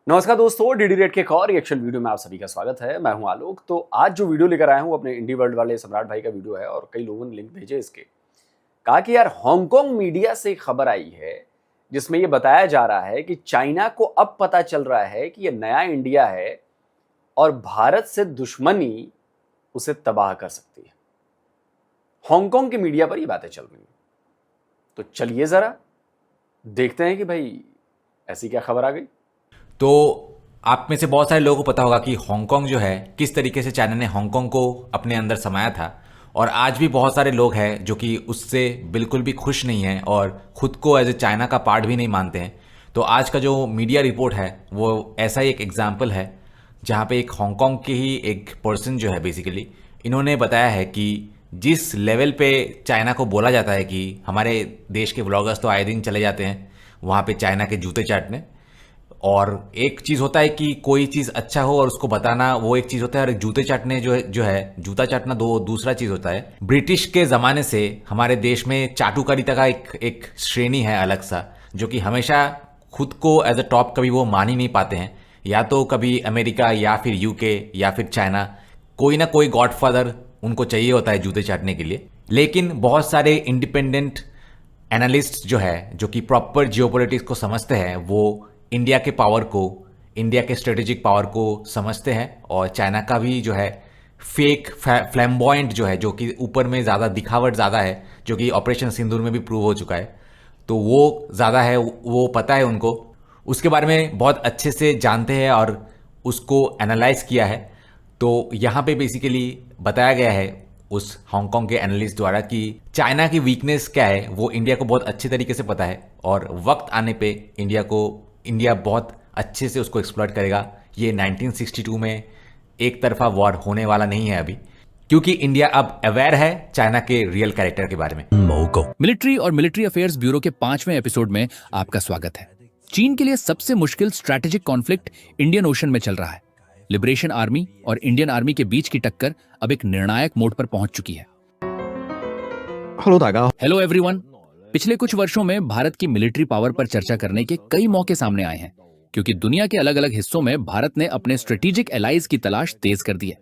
नमस्कार दोस्तों, DD rate के एक और रिएक्शन वीडियो में आप सभी का स्वागत है। मैं हूं आलोक। तो आज जो वीडियो लेकर आया हूं अपने इंडी वर्ल्ड वाले सम्राट भाई का वीडियो है और कई लोगों ने लिंक भेजे इसके। कहा कि यार हांगकांग मीडिया से खबर आई है जिसमें यह बताया जा रहा है कि चाइना को अब पता चल रहा है कि यह नया इंडिया है और भारत से दुश्मनी उसे तबाह कर सकती है। हांगकांग के मीडिया पर ये बातें चल रही हैं। तो चलिए जरा देखते हैं कि भाई ऐसी क्या खबर आ गई। तो आप में से बहुत सारे लोगों को पता होगा कि हांगकांग जो है किस तरीके से चाइना ने हांगकांग को अपने अंदर समाया था, और आज भी बहुत सारे लोग हैं जो कि उससे बिल्कुल भी खुश नहीं हैं और खुद को एज ए चाइना का पार्ट भी नहीं मानते हैं। तो आज का जो मीडिया रिपोर्ट है वो ऐसा ही एक एग्जाम्पल है जहाँ पे एक हांगकांग के ही एक पर्सन जो है बेसिकली इन्होंने बताया है कि जिस लेवल पे चाइना को बोला जाता है कि हमारे देश के व्लॉगर्स तो आए दिन चले जाते हैं वहाँ पे चाइना के जूते चाटने, और एक चीज़ होता है कि कोई चीज़ अच्छा हो और उसको बताना वो एक चीज़ होता है, और जूते चाटने जो है जूता चाटना दूसरा चीज़ होता है। ब्रिटिश के ज़माने से हमारे देश में चाटुकारिता का एक श्रेणी है अलग सा, जो कि हमेशा खुद को एज अ टॉप कभी वो मान ही नहीं पाते हैं। या तो कभी अमेरिका या फिर यूके या फिर चाइना, कोई ना कोई गॉडफादर उनको चाहिए होता है जूते चाटने के लिए। लेकिन बहुत सारे इंडिपेंडेंट एनालिस्ट जो है जो कि प्रॉपर जियोपॉलिटिक्स को समझते हैं वो इंडिया के पावर को, इंडिया के स्ट्रेटेजिक पावर को समझते हैं, और चाइना का भी जो है फेक फ्लैम्बॉयंट जो है जो कि ऊपर में ज़्यादा दिखावट ज़्यादा है, जो कि ऑपरेशन सिंदूर में भी प्रूव हो चुका है, तो वो ज़्यादा है, वो पता है उनको, उसके बारे में बहुत अच्छे से जानते हैं और उसको एनालाइज किया है। तो यहाँ पे बेसिकली बताया गया है उस हांगकांग के एनालिस्ट द्वारा कि चाइना की वीकनेस क्या है वो इंडिया को बहुत अच्छे तरीके से पता है, और वक्त आने पे इंडिया बहुत अच्छे से उसको एक्सप्लॉइट करेगा। ये 1962 में एक तरफा वॉर होने वाला नहीं है अभी, क्योंकि इंडिया अब अवेयर है चाइना के रियल कैरेक्टर के बारे में। मिलिट्री और मिलिट्री अफेयर्स ब्यूरो के 5वें एपिसोड में आपका स्वागत है। चीन के लिए सबसे मुश्किल स्ट्रैटेजिक कॉन्फ्लिक्ट इंडियन ओशन में चल रहा है। लिबरेशन आर्मी और इंडियन आर्मी के बीच की टक्कर अब एक निर्णायक मोड़ पर पहुंच चुकी है। Hello everyone. पिछले कुछ वर्षों में भारत की मिलिट्री पावर पर चर्चा करने के कई मौके सामने आए हैं, क्योंकि दुनिया के अलग अलग हिस्सों में भारत ने अपने स्ट्रेटेजिक एलाइज की तलाश तेज कर दी है।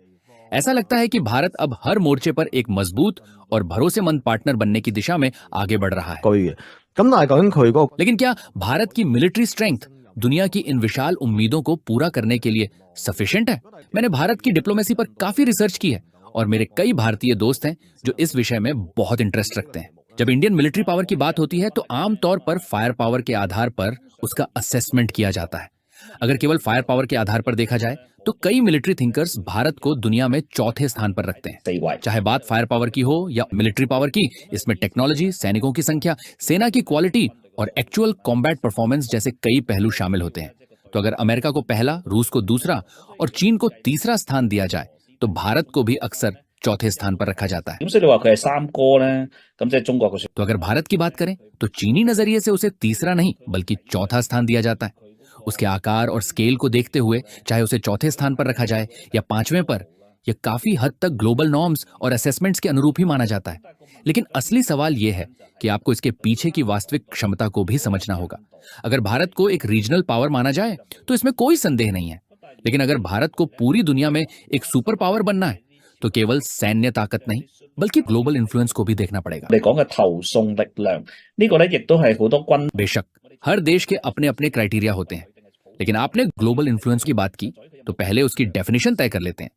ऐसा लगता है कि भारत अब हर मोर्चे पर एक मजबूत और भरोसेमंद पार्टनर बनने की दिशा में आगे बढ़ रहा है। लेकिन क्या भारत की मिलिट्री स्ट्रेंथ दुनिया की इन विशाल उम्मीदों को पूरा करने के लिए सफिशिएंट है? मैंने भारत की डिप्लोमेसी पर काफी रिसर्च की है और मेरे कई भारतीय दोस्त हैं जो इस विषय में बहुत इंटरेस्ट रखते हैं। जब इंडियन मिलिट्री पावर की बात होती है तो आमतौर पर फायर पावर के आधार पर उसका असेसमेंट किया जाता है। अगर केवल फायर पावर के आधार पर देखा जाए तो कई मिलिट्री थिंकर्स भारत को दुनिया में चौथे स्थान पर रखते हैं। चाहे बात फायर पावर की हो या मिलिट्री पावर की, इसमें टेक्नोलॉजी, सैनिकों की संख्या, सेना की क्वालिटी और एक्चुअल कॉम्बैट परफॉर्मेंस जैसे कई पहलू शामिल होते हैं। तो अगर अमेरिका को पहला, रूस को दूसरा और चीन को तीसरा स्थान दिया जाए तो भारत को भी अक्सर चौथे स्थान पर रखा जाता है। तो अगर भारत की बात करें तो चीनी नजरिए से उसे तीसरा नहीं बल्कि चौथा स्थान दिया जाता है। उसके आकार और स्केल को देखते हुए चाहे उसे चौथे स्थान पर रखा जाए या 5वें पर, यह काफी हद तक ग्लोबल नॉर्म्स और असेसमेंट्स के अनुरूप ही माना जाता है। लेकिन असली सवाल यह है कि आपको इसके पीछे की वास्तविक क्षमता को भी समझना होगा। अगर भारत को एक रीजनल पावर माना जाए तो इसमें कोई संदेह नहीं है, लेकिन अगर भारत को पूरी दुनिया में एक सुपर पावर बनना है तो केवल सैन्य ताकत नहीं बल्कि ग्लोबल इन्फ्लुएंस को भी देखना पड़ेगा। बेशक हर देश के अपने अपने क्राइटेरिया होते हैं, लेकिन आपने ग्लोबल इन्फ्लुएंस की बात की तो पहले उसकी डेफिनेशन तय कर लेते हैं।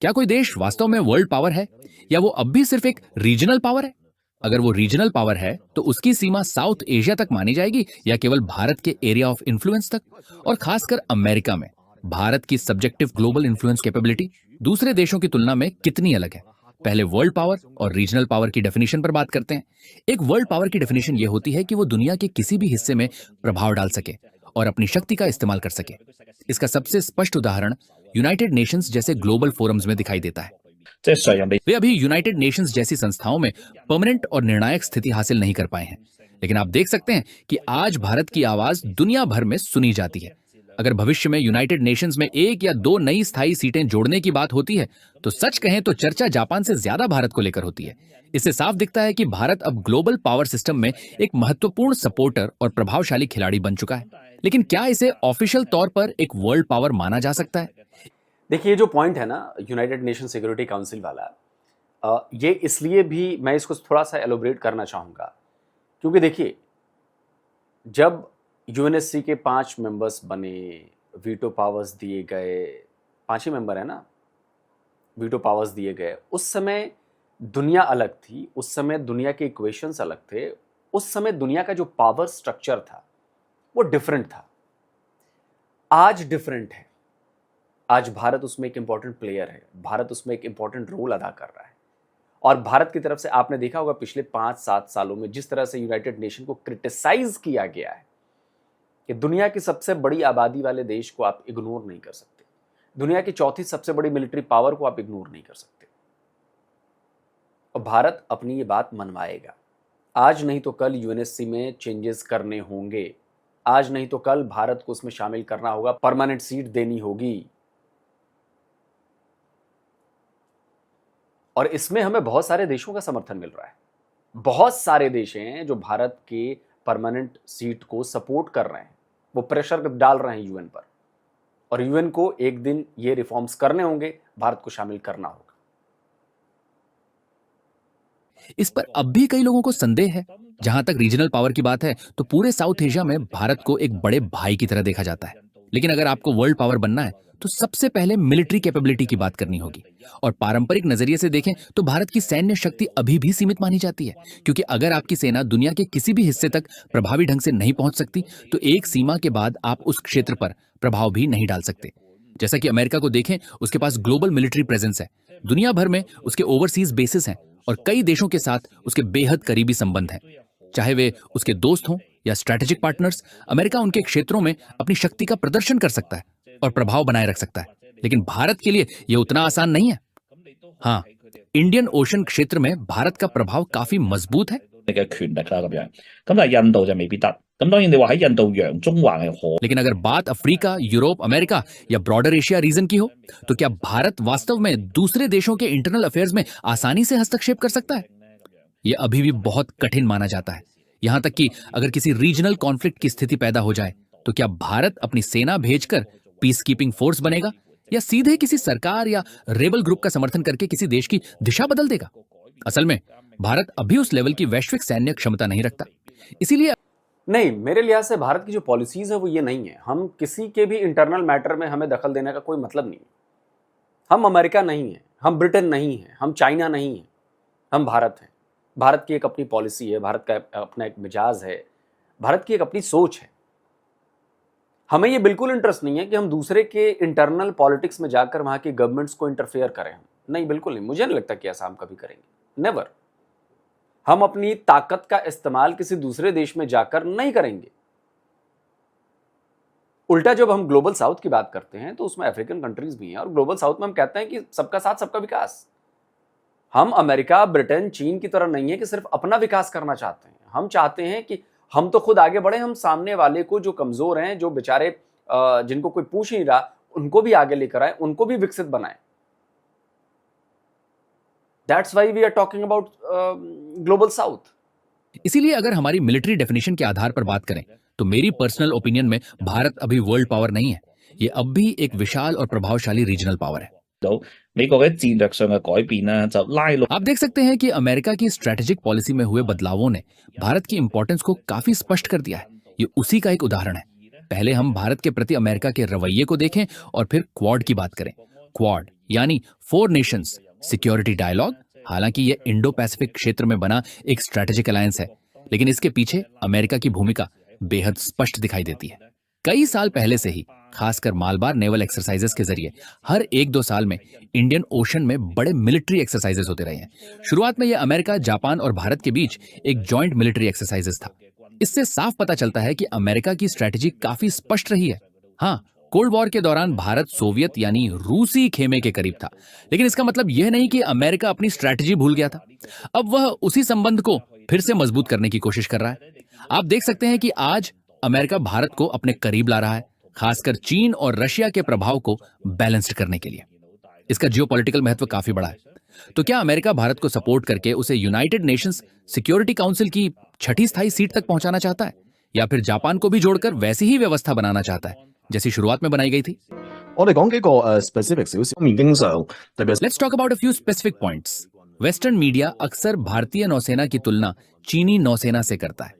क्या कोई देश वास्तव में वर्ल्ड पावर है या वो अब भी सिर्फ एक रीजनल पावर है? अगर वो रीजनल पावर है तो उसकी सीमा साउथ एशिया तक मानी जाएगी या केवल भारत के एरिया ऑफ इन्फ्लुएंस तक? और खासकर अमेरिका में भारत की सब्जेक्टिव ग्लोबल इन्फ्लुएंस कैपेबिलिटी दूसरे देशों की तुलना में कितनी अलग है? पहले वर्ल्ड पावर और रीजनल पावर की डेफिनेशन पर बात करते हैं। एक वर्ल्ड पावर की डेफिनेशन यह होती है कि वो दुनिया के किसी भी हिस्से में प्रभाव डाल सके और अपनी शक्ति का इस्तेमाल कर सके। इसका सबसे स्पष्ट उदाहरण यूनाइटेड नेशंस जैसे ग्लोबल फोरम्स में दिखाई देता है। वे अभी यूनाइटेड नेशंस जैसी संस्थाओं में परमानेंट और निर्णायक स्थिति हासिल नहीं कर पाए हैं, लेकिन आप देख सकते हैं कि आज भारत की आवाज दुनिया भर में सुनी जाती है। अगर भविष्य में यूनाइटेड नेशंस में 1 या 2 नई स्थायी सीटें जोड़ने की बात होती है तो सच कहें तो चर्चा जापान से ज्यादा भारत को लेकर होती है। इससे साफ दिखता है कि भारत अब ग्लोबल पावर सिस्टम में एक महत्वपूर्ण सपोर्टर और प्रभावशाली खिलाड़ी बन चुका है। लेकिन क्या इसे ऑफिशियल तौर पर एक वर्ल्ड पावर माना जा सकता है? देखिए, जो पॉइंट है ना यूनाइटेड नेशन सिक्योरिटी काउंसिल वाला, ये इसलिए भी मैं इसको थोड़ा सा एलोबरेट करना चाहूँगा, क्योंकि देखिए, जब यूएनएससी के 5 मेंबर्स बने, वीटो पावर्स दिए गए, 5 ही मेंबर है ना, वीटो पावर्स दिए गए, उस समय दुनिया अलग थी, उस समय दुनिया के इक्वेशंस अलग थे, उस समय दुनिया का जो पावर स्ट्रक्चर था वो डिफरेंट था। आज डिफरेंट है। आज भारत उसमें एक इंपॉर्टेंट प्लेयर है, भारत उसमें एक इंपॉर्टेंट रोल अदा कर रहा है। और भारत की तरफ से आपने देखा होगा पिछले 5-7 सालों में जिस तरह से यूनाइटेड नेशन को क्रिटिसाइज किया गया है कि दुनिया की सबसे बड़ी आबादी वाले देश को आप इग्नोर नहीं कर सकते, दुनिया की चौथी सबसे बड़ी मिलिट्री पावर को आप इग्नोर नहीं कर सकते, और भारत अपनी ये बात मनवाएगा। आज नहीं तो कल यूएनएससी में चेंजेस करने होंगे, आज नहीं तो कल भारत को उसमें शामिल करना होगा, परमानेंट सीट देनी होगी। और इसमें हमें बहुत सारे देशों का समर्थन मिल रहा है। बहुत सारे देश हैं जो भारत के परमानेंट सीट को सपोर्ट कर रहे हैं, वो प्रेशर डाल रहे हैं यूएन पर, और यूएन को एक दिन ये रिफॉर्म्स करने होंगे, भारत को शामिल करना होगा। इस पर अब भी कई लोगों को संदेह है। जहां तक रीजनल पावर की बात है तो पूरे साउथ एशिया में भारत को एक बड़े भाई की तरह देखा जाता है, लेकिन अगर आपको वर्ल्ड पावर बनना है तो सबसे पहले मिलिट्री कैपेबिलिटी की बात करनी होगी। और पारंपरिक नजरिए से देखें तो भारत की सैन्य शक्ति अभी भी सीमित मानी जाती है, क्योंकि अगर आपकी सेना दुनिया के किसी भी हिस्से तक प्रभावी ढंग से नहीं पहुंच सकती तो एक सीमा के बाद आप उस क्षेत्र पर प्रभाव भी नहीं डाल सकते। जैसा कि अमेरिका को देखें, उसके पास ग्लोबल मिलिट्री प्रेजेंस है, दुनिया भर में उसके ओवरसीज बेसिस हैं और कई देशों के साथ उसके बेहद करीबी संबंध हैं। चाहे वे उसके दोस्त हों या स्ट्रैटेजिक पार्टनर्स, अमेरिका उनके क्षेत्रों में अपनी शक्ति का प्रदर्शन कर सकता है और प्रभाव बनाए रख सकता है। लेकिन भारत के लिए यह उतना आसान नहीं है। हाँ, इंडियन ओशन क्षेत्र में भारत का प्रभाव काफी मजबूत है, 嘅權力啦咁樣。咁但係印度就未必得。咁當然你話喺印度洋中環係可 लेकिन अगर बात अफ्रीका, यूरोप, अमेरिका या ब्रॉडर एशिया रीजन की हो तो क्या भारत वास्तव में दूसरे देशों के इंटरनल अफेयर्स में आसानी से हस्तक्षेप कर सकता है? यह अभी भी बहुत कठिन माना जाता है। यहां तक कि अगर किसी रीजनल कॉन्फ्लिक्ट की स्थिति पैदा हो जाए तो क्या भारत अपनी सेना भेजकर पीस कीपिंग फोर्स बनेगा या सीधे किसी सरकार या रेबल ग्रुप का समर्थन करके किसी देश की दिशा बदल देगा? असल में भारत अभी उस लेवल की वैश्विक सैन्य क्षमता नहीं रखता। इसीलिए नहीं, मेरे लिहाज से भारत की जो पॉलिसीज है वो ये नहीं है। हम किसी के भी इंटरनल मैटर में हमें दखल देने का कोई मतलब नहीं है। हम अमेरिका नहीं है, हम ब्रिटेन नहीं है, हम चाइना नहीं है, हम भारत हैं। भारत की एक अपनी पॉलिसी है, भारत का अपना एक मिजाज है, भारत की एक अपनी सोच है। हमें ये बिल्कुल इंटरेस्ट नहीं है कि हम दूसरे के इंटरनल पॉलिटिक्स में जाकर वहां की गवर्नमेंट्स को इंटरफेयर करें। हम नहीं, बिल्कुल नहीं। मुझे नहीं लगता कि ऐसा हम कभी करेंगे, नेवर। हम अपनी ताकत का इस्तेमाल किसी दूसरे देश में जाकर नहीं करेंगे। उल्टा जब हम ग्लोबल साउथ की बात करते हैं तो उसमें अफ्रीकन कंट्रीज भी हैं, और ग्लोबल साउथ में हम कहते हैं कि सबका साथ सबका विकास। हम अमेरिका, ब्रिटेन, चीन की तरह नहीं है कि सिर्फ अपना विकास करना चाहते हैं। हम चाहते हैं कि हम तो खुद आगे बढ़े, हम सामने वाले को, जो कमजोर हैं, जो बेचारे जिनको कोई पूछ नहीं रहा, उनको भी आगे लेकर आए, उनको भी विकसित बनाए। That's why we are talking about global south. इसीलिए अगर हमारी मिलिट्री डेफिनेशन के आधार पर बात करें तो मेरी पर्सनल ओपिनियन में भारत अभी वर्ल्ड पावर नहीं है। ये अब भी एक विशाल और प्रभावशाली रीजनल पावर है। 到美國嘅戰略上嘅改變啦，就拉攏 आप देख सकते हैं कि अमेरिका की स्ट्रैटेजिक पॉलिसी में हुए बदलावों ने भारत की इंपॉर्टेंस को काफी स्पष्ट कर दिया है। ये उसी का एक उदाहरण है। पहले हम भारत के प्रति अमेरिका के रवैये को देखें और फिर क्वाड की बात करें। क्वाड यानी 4 नेशंस सिक्योरिटी डायलॉग। हालांकि यह इंडो पैसिफिक क्षेत्र में बना एक स्ट्रैटेजिक अलायंस है, लेकिन इसके पीछे अमेरिका की भूमिका बेहद स्पष्ट दिखाई देती है। कई साल पहले से ही, खासकर मालबार नेवल एक्सरसाइजेस के जरिए हर 1-2 साल में इंडियन ओशन में बड़े मिलिट्री एक्सरसाइजेस होते रहे हैं। शुरुआत में यह अमेरिका, जापान और भारत के बीच एक जॉइंट मिलिट्री एक्सरसाइजेस था। इससे साफ पता चलता है कि अमेरिका की स्ट्रैटेजी काफी स्पष्ट रही है। हाँ, कोल्ड वॉर के दौरान भारत सोवियत यानी रूसी खेमे के करीब था, लेकिन इसका मतलब यह नहीं कि अमेरिका अपनी स्ट्रैटेजी भूल गया था। अब वह उसी संबंध को फिर से मजबूत करने की कोशिश कर रहा है। आप देख सकते हैं कि आज अमेरिका भारत को अपने करीब ला रहा है, खासकर चीन और रशिया के प्रभाव को बैलेंस्ड करने के लिए। इसका जियोपॉलिटिकल महत्व काफी बड़ा है। तो क्या अमेरिका भारत को सपोर्ट करके उसे यूनाइटेड नेशंस सिक्योरिटी काउंसिल की 6ठी स्थायी सीट तक पहुंचाना चाहता है, या फिर जापान को भी जोड़कर वैसी ही व्यवस्था बनाना चाहता है जैसी शुरुआत में बनाई गई थी? 我哋講幾個specific 少少面經常特別 Let's talk about a few specific points. Western media अक्सर भारतीय नौसेना की तुलना चीनी नौसेना से करता है।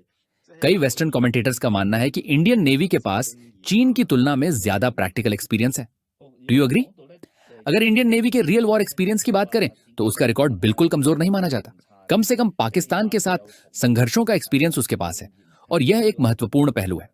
कई वेस्टर्न कमेंटेटर्स का मानना है कि इंडियन नेवी के पास चीन की तुलना में ज्यादा प्रैक्टिकल एक्सपीरियंस है। Do you agree? अगर इंडियन नेवी के रियल वॉर एक्सपीरियंस की बात करें तो उसका रिकॉर्ड बिल्कुल कमजोर नहीं माना जाता। कम से कम पाकिस्तान के साथ संघर्षों का एक्सपीरियंस उसके पास है और यह एक महत्वपूर्ण पहलू है।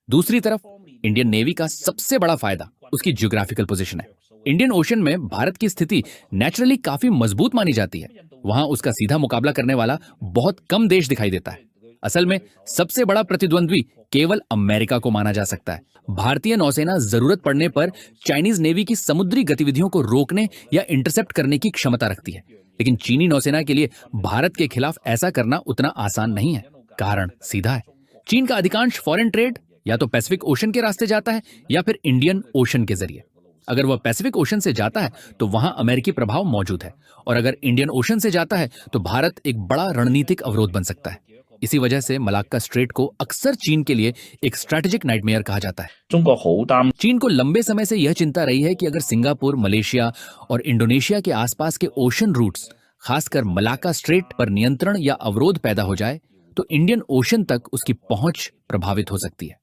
दूसरी तरफ इंडियन नेवी का सबसे बड़ा फायदा उसकी ज्योग्राफिकल पोजीशन है। इंडियन ओशन में भारत की स्थिति नेचुरली काफी मजबूत मानी जाती है। वहां उसका सीधा मुकाबला करने वाला बहुत कम देश दिखाई देता है। असल में सबसे बड़ा प्रतिद्वंद्वी केवल अमेरिका को माना जा सकता है। भारतीय नौसेना जरूरत पड़ने पर चाइनीज नेवी की समुद्री गतिविधियों को रोकने या इंटरसेप्ट करने की क्षमता रखती है, लेकिन चीनी नौसेना के लिए भारत के खिलाफ ऐसा करना उतना आसान नहीं है। कारण सीधा है, चीन का अधिकांश फॉरेन ट्रेड या तो पैसिफिक ओशन के रास्ते जाता है या फिर इंडियन ओशन के जरिए। अगर वह पैसिफिक ओशन से जाता है तो वहां अमेरिकी प्रभाव मौजूद है, और अगर इंडियन ओशन से जाता है तो भारत एक बड़ा रणनीतिक अवरोध बन सकता है। इसी वजह से मलाक्का स्ट्रेट को अक्सर चीन के लिए एक स्ट्रैटेजिक नाइटमेयर कहा जाता है। 中國好擔 चीन को लंबे समय से यह चिंता रही है कि अगर सिंगापुर, मलेशिया और इंडोनेशिया के आसपास के ओशन रूट्स, खासकर मलाक्का स्ट्रेट पर नियंत्रण या अवरोध पैदा हो जाए तो इंडियन ओशन तक उसकी पहुंच प्रभावित हो सकती है।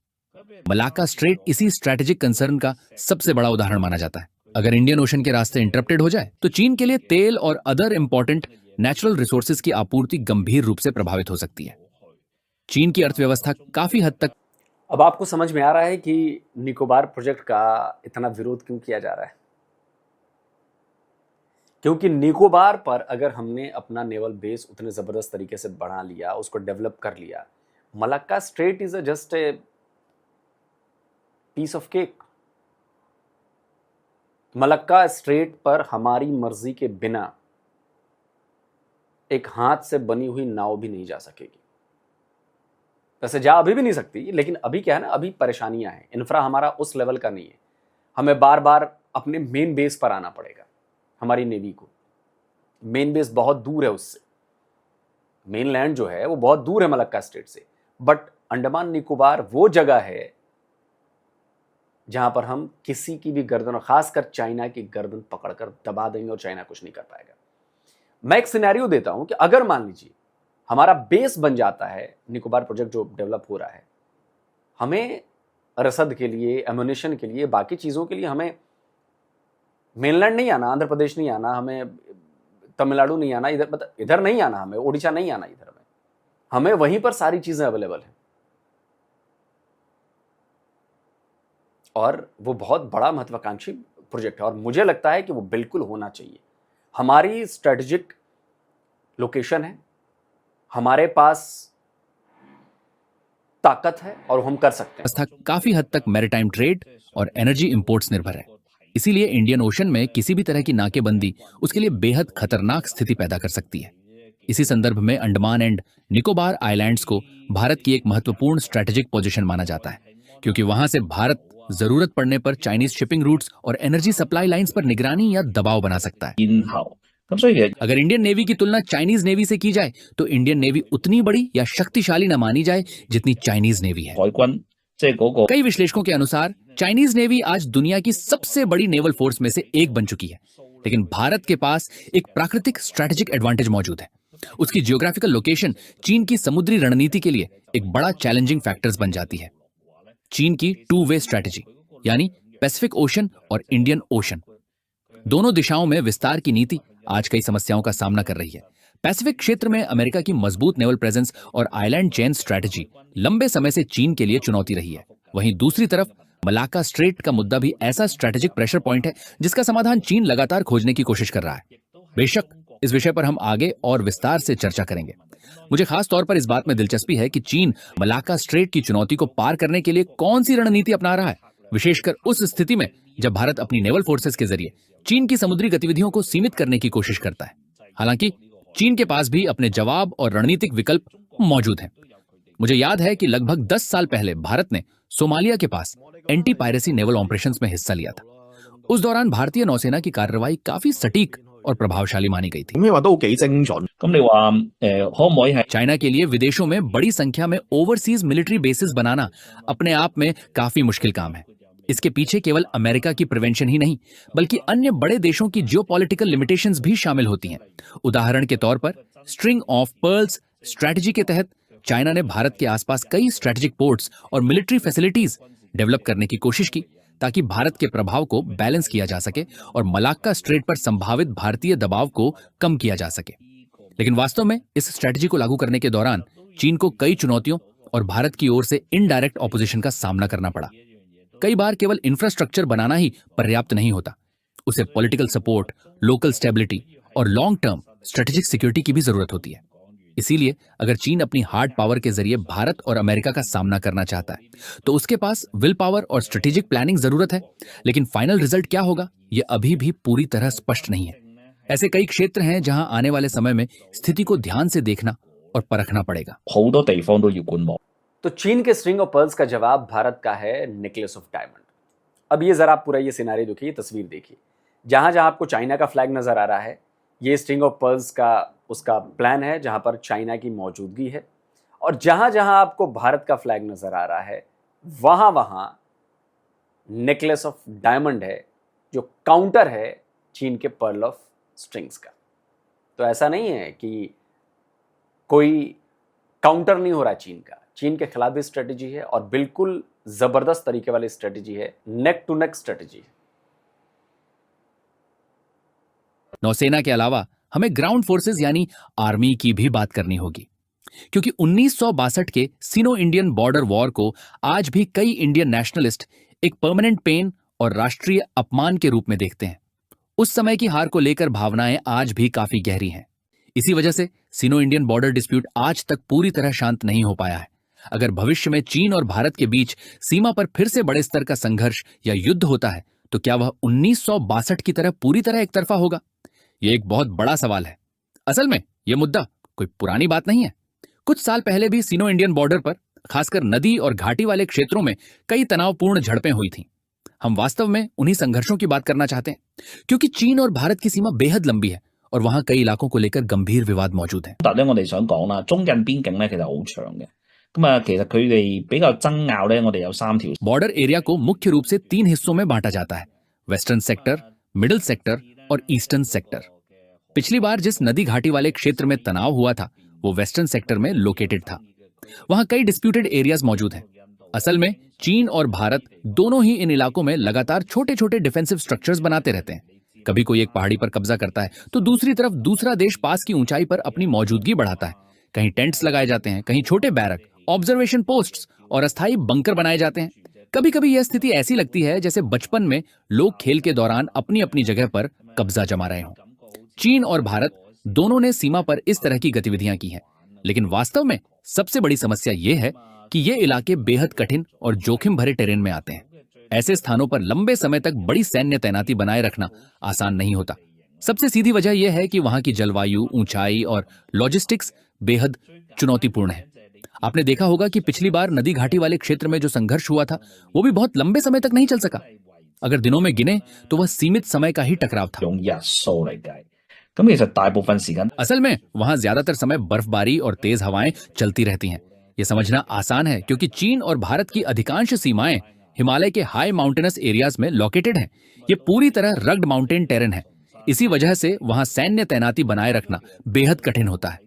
मलाक्का स्ट्रेट इसी स्ट्रैटेजिक कंसर्न का सबसे बड़ा उदाहरण माना जाता है। अगर इंडियन ओशन के रास्ते इंटरप्टेड हो जाए तो चीन के लिए तेल और अदर इंपॉर्टेंट नेचुरल रिसोर्सेज की आपूर्ति गंभीर रूप से प्रभावित हो सकती है। चीन की अर्थव्यवस्था काफी हद तक अब आपको समझ में आ रहा है कि निकोबार प्रोजेक्ट का इतना विरोध क्यों किया जा रहा है। क्योंकि निकोबार पर अगर हमने अपना नेवल बेस उतने जबरदस्त तरीके से बढ़ा लिया, उसको डेवलप कर लिया, Malacca strait is just a piece of cake. Malacca strait पर हमारी मर्जी के बिना एक हाथ से बनी हुई नाव भी नहीं जा सकेगी। वैसे जा अभी भी नहीं सकती, लेकिन अभी क्या है ना, अभी परेशानियां हैं, इंफ्रा हमारा उस लेवल का नहीं है। हमें बार बार अपने मेन बेस पर आना पड़ेगा। हमारी नेवी को मेन बेस बहुत दूर है उससे, मेन लैंड जो है वो बहुत दूर है मलक्का स्टेट से। बट अंडमान निकोबार वो जगह है जहां पर हम किसी की भी गर्दन, और खासकर चाइना की गर्दन पकड़कर दबा देंगे और चाइना कुछ नहीं कर पाएगा। मैं एक सिनेरियो देता हूं कि अगर मान लीजिए हमारा बेस बन जाता है, निकोबार प्रोजेक्ट जो डेवलप हो रहा है, हमें रसद के लिए, एम्युनिशन के लिए, बाकी चीज़ों के लिए हमें मेनलैंड नहीं आना, आंध्र प्रदेश नहीं आना, हमें तमिलनाडु नहीं आना, इधर मतलब इधर नहीं आना, हमें ओडिशा नहीं आना, इधर हमें वहीं पर सारी चीज़ें अवेलेबल हैं। और वो बहुत बड़ा महत्वाकांक्षी प्रोजेक्ट है और मुझे लगता है कि वो बिल्कुल होना चाहिए। हमारी स्ट्रेटेजिक लोकेशन है, हमारे पास ताकत है और हम कर सकते हैं। व्यवस्था काफी हद तक मैरीटाइम ट्रेड और एनर्जी इंपोर्ट्स निर्भर है। इसीलिए इंडियन ओशन में किसी भी तरह की नाकेबंदी उसके लिए बेहद खतरनाक स्थिति पैदा कर सकती है। इसी संदर्भ में अंडमान एंड निकोबार आइलैंड्स को भारत की एक महत्वपूर्ण स्ट्रैटेजिक पोजीशन माना जाता है, क्योंकि वहां से भारत जरूरत पड़ने पर चाइनीज शिपिंग रूट्स और एनर्जी सप्लाई लाइंस पर निगरानी या दबाव बना सकता है। 咽喉。咁所以 अगर इंडियन नेवी की तुलना चाइनीज नेवी से की जाए तो इंडियन नेवी उतनी बड़ी या शक्तिशाली न मानी जाए जितनी चाइनीज नेवी है।海軍即係嗰個 कई विश्लेषकों के अनुसार चाइनीज नेवी आज दुनिया की सबसे बड़ी नेवल फोर्स में से एक बन चुकी है, लेकिन भारत के पास एक प्राकृतिक स्ट्रैटेजिक एडवांटेज मौजूद है। उसकी जियोग्राफिकल लोकेशन चीन की समुद्री रणनीति के लिए एक बड़ा चैलेंजिंग फैक्टर्स बन जाती है। चीन की टू वे स्ट्रैटेजी यानी पैसिफिक ओशन और इंडियन ओशन, दोनों दिशाओं में विस्तार की नीति आज कई समस्याओं का सामना कर रही है। पैसिफिक क्षेत्र में अमेरिका की मजबूत नेवल प्रेजेंस और आइलैंड चेन स्ट्रैटेजी लंबे समय से चीन के लिए चुनौती रही है। वहीं दूसरी तरफ मलाक्का स्ट्रेट का मुद्दा भी ऐसा स्ट्रैटेजिक प्रेशर पॉइंट है जिसका समाधान चीन लगातार खोजने की कोशिश कर रहा है। बेशक इस विषय पर हम आगे और विस्तार से चर्चा करेंगे। मुझे खास तौर पर इस बात में दिलचस्पी है कि चीन मलाक्का स्ट्रेट की चुनौती को पार करने के लिए कौन सी रणनीति अपना रहा है, विशेषकर उस स्थिति में जब भारत अपनी नेवल फोर्सेस के जरिए चीन की समुद्री गतिविधियों को सीमित करने की कोशिश करता है। हालांकि चीन के पास भी अपने जवाब और रणनीतिक विकल्प मौजूद हैं। मुझे याद है कि लगभग 10 साल पहले भारत ने सोमालिया के पास एंटी पायरेसी नेवल ऑपरेशंस में हिस्सा लिया था। उस दौरान भारतीय नौसेना की कार्रवाई काफी सटीक और प्रभावशाली मानी गई थी। 咁話都幾精準。咁你話可唔可以係 चाइना के लिए विदेशों में बड़ी संख्या में ओवरसीज मिलिट्री बेसिस बनाना अपने आप में काफी मुश्किल काम है। इसके पीछे केवल अमेरिका की प्रिवेंशन ही नहीं बल्कि अन्य बड़े देशों की जियोपॉलिटिकल लिमिटेशंस भी शामिल होती हैं। उदाहरण के तौर पर स्ट्रिंग ऑफ पर्ल्स स्ट्रैटेजी के तहत चाइना ने भारत के आसपास कई स्ट्रेटेजिक पोर्ट्स और मिलिट्री फैसिलिटीज डेवलप करने की कोशिश की ताकि भारत के प्रभाव को बैलेंस किया जा सके और मलाक्का स्ट्रेट पर संभावित भारतीय दबाव को कम किया जा सके। लेकिन वास्तव में इस स्ट्रेटजी को लागू करने के दौरान चीन को कई चुनौतियों और भारत की ओर से इनडायरेक्ट ऑपोजिशन का सामना करना पड़ा। कई बार केवल इंफ्रास्ट्रक्चर बनाना ही पर्याप्त नहीं होता, उसे पॉलिटिकल सपोर्ट, लोकल स्टेबिलिटी और लॉन्ग टर्म स्ट्रेटेजिक सिक्योरिटी की भी जरूरत होती है। इसीलिए अगर चीन अपनी हार्ड पावर के जरिए भारत और अमेरिका का सामना करना चाहता है तो उसके पास विल पावर और स्ट्रेटेजिक प्लानिंग जरूरत है, लेकिन फाइनल रिजल्ट क्या होगा ये अभी भी पूरी तरह स्पष्ट नहीं है। ऐसे कई क्षेत्र हैं जहां आने वाले समय में स्थिति को ध्यान से देखना और परखना पड़ेगा। 好多地方都要觀望。 तो चीन के स्ट्रिंग ऑफ पर्ल्स का जवाब भारत का है नेकलेस ऑफ डायमंड। अब ये जरा पूरा ये सिनारी देखिए, तस्वीर देखिए। जहां जहां आपको चाइना का फ्लैग नजर आ रहा है ये स्ट्रिंग ऑफ पर्ल्स का उसका प्लान है जहां पर चाइना की मौजूदगी है, और जहां जहां आपको भारत का फ्लैग नजर आ रहा है वहां वहां नेकलेस ऑफ डायमंड है जो काउंटर है चीन के पर्ल ऑफ स्ट्रिंग्स का। तो ऐसा नहीं है कि कोई काउंटर नहीं हो रहा चीन का, चीन के खिलाफ भी स्ट्रेटेजी है और बिल्कुल जबरदस्त तरीके वाली स्ट्रेटेजी है, नेक टू नेक स्ट्रेटेजी है। नौसेना के अलावा हमें ग्राउंड फोर्सेस यानी आर्मी की भी बात करनी होगी, क्योंकि 1962 के सिनो इंडियन बॉर्डर वॉर को आज भी कई इंडियन नेशनलिस्ट एक परमानेंट पेन और राष्ट्रीय अपमान के रूप में देखते हैं। उस समय की हार को लेकर भावनाएं आज भी काफी गहरी हैं। इसी वजह से सिनो इंडियन बॉर्डर डिस्प्यूट आज तक पूरी तरह शांत नहीं हो पाया है। अगर भविष्य में चीन और भारत के बीच सीमा पर फिर से बड़े स्तर का संघर्ष या युद्ध होता है तो क्या वह 1962 की तरह पूरी तरह एक तरफा होगा? यह एक बहुत बड़ा सवाल है। असल में यह मुद्दा कोई पुरानी बात नहीं है। कुछ साल पहले भी सिनो इंडियन बॉर्डर पर खासकर नदी और घाटी वाले क्षेत्रों में कई तनावपूर्ण झड़पें हुई थीं। हम वास्तव में उन्हीं संघर्षों की बात करना चाहते हैं, क्योंकि चीन और भारत की सीमा बेहद लंबी है और वहां कई इलाकों को लेकर गंभीर विवाद मौजूद हैं। 但係咧，我哋想講啦，中印邊境咧其實好長嘅。咁啊，其實佢哋比較爭拗咧，我哋有3條。 बॉर्डर एरिया को मुख्य रूप से 3 हिस्सों में बांटा जाता है, वेस्टर्न सेक्टर, मिडिल सेक्टर और ईस्टर्न सेक्टर। पिछली बार जिस नदी घाटी वाले क्षेत्र में तनाव हुआ था वो वेस्टर्न सेक्टर में लोकेटेड था। वहां कई डिस्प्यूटेड एरियाज मौजूद हैं। असल में चीन और भारत दोनों ही इन इलाकों में लगातार छोटे छोटे डिफेंसिव स्ट्रक्चर्स बनाते रहते हैं। कभी कोई एक पहाड़ी पर कब्जा करता है तो दूसरी तरफ दूसरा देश पास की ऊंचाई पर अपनी मौजूदगी बढ़ाता है। कहीं टेंट्स लगाए जाते हैं, कहीं छोटे बैरक, ऑब्जर्वेशन पोस्ट्स और अस्थायी बंकर बनाए जाते हैं। कभी कभी यह स्थिति ऐसी लगती है जैसे बचपन में लोग खेल के दौरान अपनी अपनी जगह पर कब्जा जमा रहे हों। चीन और भारत दोनों ने सीमा पर इस तरह की गतिविधियां की हैं, लेकिन वास्तव में सबसे बड़ी समस्या यह है कि ये इलाके बेहद कठिन और जोखिम भरे टेरेन में आते हैं। ऐसे स्थानों पर लंबे समय तक बड़ी सैन्य तैनाती बनाए रखना आसान नहीं होता। सबसे सीधी वजह यह है कि वहां की जलवायु, ऊंचाई और लॉजिस्टिक्स बेहद चुनौतीपूर्ण है। आपने देखा होगा कि पिछली बार नदी घाटी वाले क्षेत्र में जो संघर्ष हुआ था वो भी बहुत लंबे समय तक नहीं चल सका। अगर दिनों में गिने तो वह सीमित समय का ही टकराव था। 用日數嚟計。咁其實大部分時間 असल में वहां ज्यादातर समय बर्फबारी और तेज हवाएं चलती रहती हैं। यह समझना आसान है क्योंकि चीन और भारत की अधिकांश सीमाएं हिमालय के हाई माउंटेनस एरियाज में लोकेटेड हैं। ये पूरी तरह रग्ड माउंटेन टेरेन है। इसी वजह से वहां सैन्य तैनाती बनाए रखना बेहद कठिन होता है।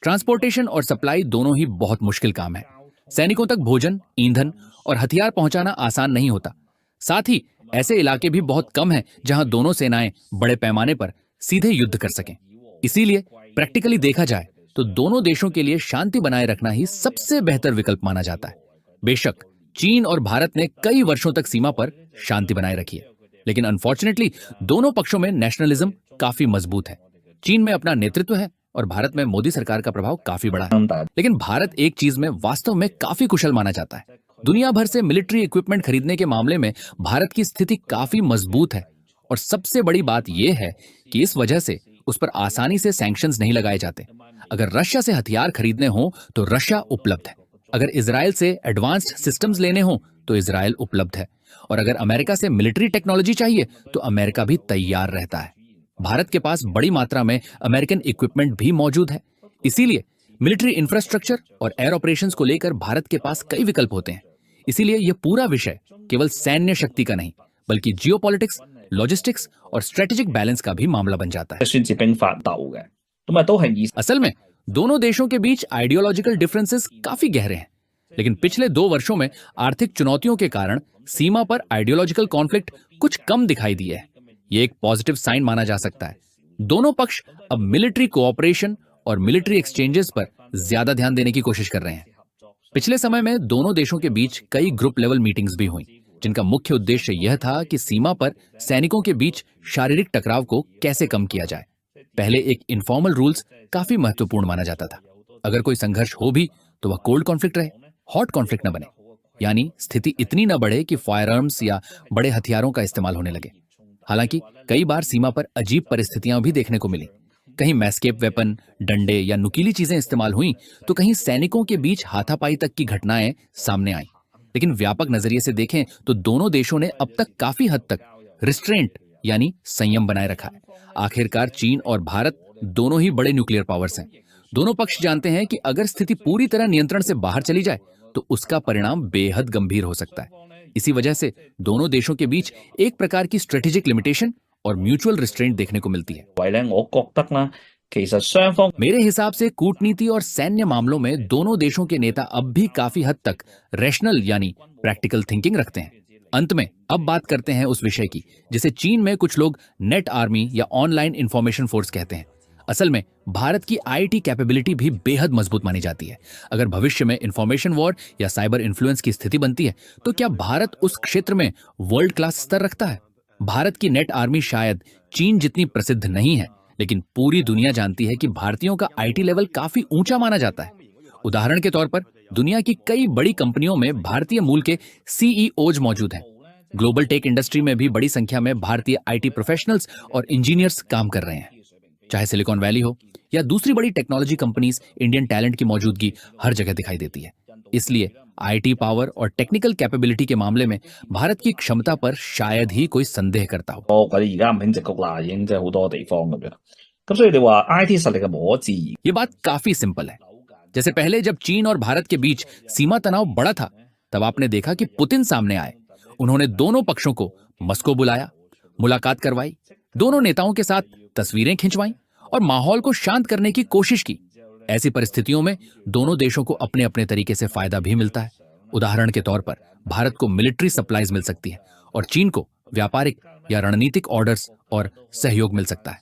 ट्रांसपोर्टेशन और सप्लाई दोनों ही बहुत मुश्किल काम है। सैनिकों तक भोजन, ईंधन और हथियार पहुंचाना आसान नहीं होता। साथ ही ऐसे इलाके भी बहुत कम हैं जहां दोनों सेनाएं बड़े पैमाने पर सीधे युद्ध कर सकें। इसीलिए प्रैक्टिकली देखा जाए तो दोनों देशों के लिए शांति बनाए रखना ही सबसे बेहतर विकल्प माना जाता है। बेशक चीन और भारत ने कई वर्षों तक सीमा पर शांति बनाए रखी है, लेकिन अनफॉर्चुनेटली दोनों पक्षों में नेशनलिज्म काफी मजबूत है। चीन में अपना नेतृत्व है और भारत में मोदी सरकार का प्रभाव काफी बड़ा है। लेकिन भारत एक चीज में वास्तव में काफी कुशल माना जाता है। दुनिया भर से मिलिट्री इक्विपमेंट खरीदने के मामले में भारत की स्थिति काफी मजबूत है और सबसे बड़ी बात यह है कि इस वजह से उस पर आसानी से सैंक्शंस नहीं लगाए जाते। अगर रशिया से हथियार खरीदने हो तो रशिया उपलब्ध है, अगर इजराइल से एडवांस्ड सिस्टम्स लेने हो तो इजराइल उपलब्ध है, और अगर अमेरिका से मिलिट्री टेक्नोलॉजी चाहिए तो अमेरिका भी तैयार रहता है। भारत के पास बड़ी मात्रा में अमेरिकन इक्विपमेंट भी मौजूद है। इसीलिए मिलिट्री इंफ्रास्ट्रक्चर और एयर ऑपरेशंस को लेकर भारत के पास कई विकल्प होते हैं। इसीलिए यह पूरा विषय केवल सैन्य शक्ति का नहीं, बल्कि जियोपॉलिटिक्स, लॉजिस्टिक्स और स्ट्रेटेजिक बैलेंस का भी मामला बन जाता है। 宣戰兵法鬥嘅，咁啊都係以 असल में दोनों देशों के बीच आइडियोलॉजिकल डिफरेंसेस काफी गहरे हैं, लेकिन पिछले 2 वर्षों में आर्थिक चुनौतियों के कारण सीमा पर आइडियोलॉजिकल कॉन्फ्लिक्ट कुछ कम दिखाई दिए है। ये एक पॉजिटिव साइन माना जा सकता है। दोनों पक्ष अब मिलिट्री कोऑपरेशन और मिलिट्री एक्सचेंजेस पर ज्यादा ध्यान देने की कोशिश कर रहे हैं। पिछले समय में दोनों देशों के बीच कई ग्रुप लेवल मीटिंग्स भी हुई, जिनका मुख्य उद्देश्य यह था कि सीमा पर सैनिकों के बीच शारीरिक टकराव को कैसे कम किया जाए। पहले एक इनफॉर्मल रूल्स काफी महत्वपूर्ण माना जाता था। अगर कोई संघर्ष हो भी तो वह कोल्ड कॉन्फ्लिक्ट रहे, हॉट कॉन्फ्लिक्ट न बने, यानी स्थिति इतनी न बढ़े कि फायर आर्म्स या बड़े हथियारों का इस्तेमाल होने लगे। हालांकि कई बार सीमा पर अजीब परिस्थितियां भी देखने को मिली। कहीं मैस्केप वेपन, डंडे या नुकीली चीजें इस्तेमाल हुई, तो कहीं सैनिकों के बीच हाथापाई तक की घटनाएं सामने आई। लेकिन व्यापक नजरिए से देखें तो दोनों देशों ने अब तक काफी हद तक रिस्ट्रेंट यानी संयम बनाए रखा है। आखिरकार चीन और भारत दोनों ही बड़े न्यूक्लियर पावर्स हैं। दोनों पक्ष जानते हैं कि अगर स्थिति पूरी तरह नियंत्रण से बाहर चली जाए तो उसका परिणाम बेहद गंभीर हो सकता है। इसी वजह से दोनों देशों के बीच एक प्रकार की स्ट्रेटेजिक लिमिटेशन और म्यूचुअल रिस्ट्रेंट देखने को मिलती है। 為咧，我覺得啦，其實雙方 मेरे हिसाब से कूटनीति और सैन्य मामलों में दोनों देशों के नेता अब भी काफी हद तक रैशनल यानी प्रैक्टिकल थिंकिंग रखते हैं। अंत में अब बात करते हैं उस विषय की जिसे चीन में कुछ लोग नेट आर्मी या ऑनलाइन इंफॉर्मेशन फोर्स कहते हैं। असल में भारत की आईटी कैपेबिलिटी भी बेहद मजबूत मानी जाती है। अगर भविष्य में इंफॉर्मेशन वॉर या साइबर इन्फ्लुएंस की स्थिति बनती है तो क्या भारत उस क्षेत्र में वर्ल्ड क्लास स्तर रखता है? भारत की नेट आर्मी शायद चीन जितनी प्रसिद्ध नहीं है, लेकिन पूरी दुनिया जानती है कि भारतीयों का आईटी लेवल काफी ऊंचा माना जाता है। उदाहरण के तौर पर दुनिया की कई बड़ी कंपनियों में भारतीय मूल के सीईओज मौजूद हैं। ग्लोबल टेक इंडस्ट्री में भी बड़ी संख्या में भारतीय आईटी प्रोफेशनल्स और इंजीनियर्स काम कर रहे हैं। चाहे सिलिकॉन वैली हो या दूसरी बड़ी टेक्नोलॉजी कंपनीज, इंडियन टैलेंट की मौजूदगी हर जगह दिखाई देती है। इसलिए आईटी पावर और टेक्निकल कैपेबिलिटी के मामले में भारत की क्षमता पर शायद ही कोई संदेह करता हो। 我哋而家五輕直谷啦，已經即係好多地方咁樣。咁所以你話 I.T. 實力嘅無可置疑。 ये बात काफी सिंपल है। जैसे पहले जब चीन और भारत के बीच सीमा तनाव बढ़ा था, तब आपने देखा कि पुतिन सामने आए। उन्होंने दोनों पक्षों को मस्को बुलाया, मुलाकात करवाई, दोनों नेताओं के साथ तस्वीरें खिंचवाई और माहौल को शांत करने की कोशिश की। ऐसी परिस्थितियों में दोनों देशों को अपने अपने तरीके से फायदा भी मिलता है। उदाहरण के तौर पर भारत को मिलिट्री सप्लाईज मिल सकती है और चीन को व्यापारिक या रणनीतिक ऑर्डर्स और सहयोग मिल सकता है।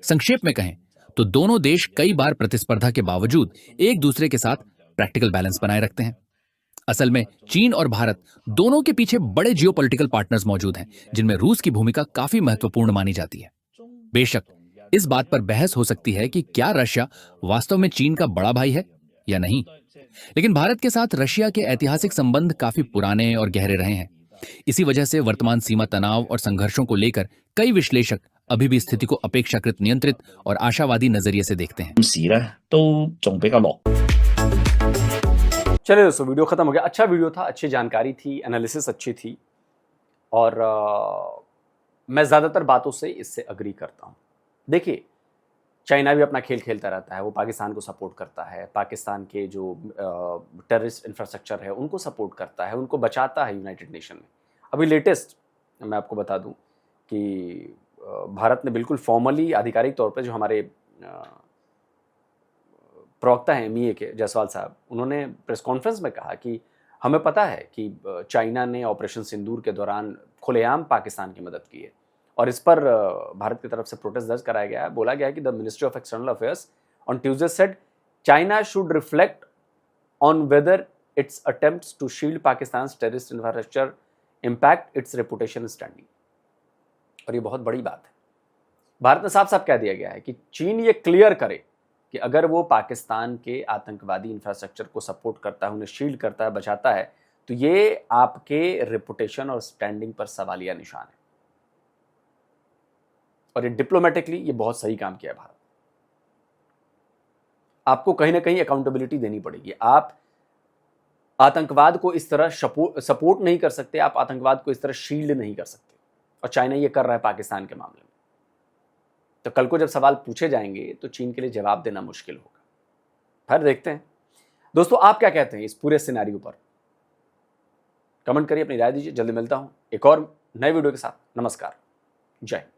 संक्षेप में कहें तो दोनों देश कई बार प्रतिस्पर्धा के बावजूद एक दूसरे के साथ प्रैक्टिकल बैलेंस बनाए रखते हैं। असल में चीन और भारत दोनों के पीछे बड़े जियोपॉलिटिकल पार्टनर्स मौजूद हैं, जिनमें रूस की भूमिका काफी महत्वपूर्ण मानी जाती है। बेशक इस बात पर बहस हो सकती है कि क्या रशिया वास्तव में चीन का बड़ा भाई है या नहीं, लेकिन भारत के साथ रशिया के ऐतिहासिक संबंध काफी पुराने और गहरे रहे हैं। इसी वजह से वर्तमान सीमा तनाव और संघर्षों को लेकर कई विश्लेषक अभी भी स्थिति को अपेक्षाकृत नियंत्रित और आशावादी नजरिए से देखते हैं। 時咧都仲比較樂 चलिए दोस्तों, वीडियो खत्म हो गया। अच्छा वीडियो था, अच्छी जानकारी थी, एनालिसिस अच्छी थी और मैं ज़्यादातर बातों से इससे अग्री करता हूँ। देखिए, चाइना भी अपना खेल खेलता रहता है, वो पाकिस्तान को सपोर्ट करता है, पाकिस्तान के जो टेररिस्ट इंफ्रास्ट्रक्चर है उनको सपोर्ट करता है, उनको बचाता है यूनाइटेड नेशन में। अभी लेटेस्ट मैं आपको बता दूं कि भारत ने बिल्कुल फॉर्मली आधिकारिक तौर पे जो हमारे प्रवक्ता हैं एमईए के जायसवाल साहब, उन्होंने प्रेस कॉन्फ्रेंस में कहा कि हमें पता है कि चाइना ने ऑपरेशन सिंदूर के दौरान खुलेआम पाकिस्तान की मदद की है और इस पर भारत की तरफ से प्रोटेस्ट दर्ज कराया गया है। बोला गया है कि the ministry of external affairs on Tuesday said China should reflect on whether its attempts to shield Pakistan's terrorist infrastructure impact its reputation standing. और ये बहुत बड़ी बात है। भारत ने साफ साफ कह दिया गया है कि चीन ये क्लियर करे कि अगर वो पाकिस्तान के आतंकवादी इंफ्रास्ट्रक्चर को सपोर्ट करता है, उन्हें शील्ड करता है, बचाता है, तो ये आपके रेपुटेशन और स्टैंडिंग पर सवालिया निशान है। और ये डिप्लोमेटिकली ये बहुत सही काम किया है भारत। आपको कहीं ना कहीं अकाउंटेबिलिटी देनी पड़ेगी। आप आतंकवाद को इस तरह सपोर्ट नहीं कर सकते, आप आतंकवाद को इस तरह शील्ड नहीं कर सकते, और चाइना ये कर रहा है पाकिस्तान के मामले में। तो कल को जब सवाल पूछे जाएंगे तो चीन के लिए जवाब देना मुश्किल होगा। फिर देखते हैं। दोस्तों, आप क्या कहते हैं इस पूरे सिनेरियो पर? कमेंट करिए, अपनी राय दीजिए। जल्दी मिलता हूं एक और नए वीडियो के साथ। नमस्कार, जय हिंद।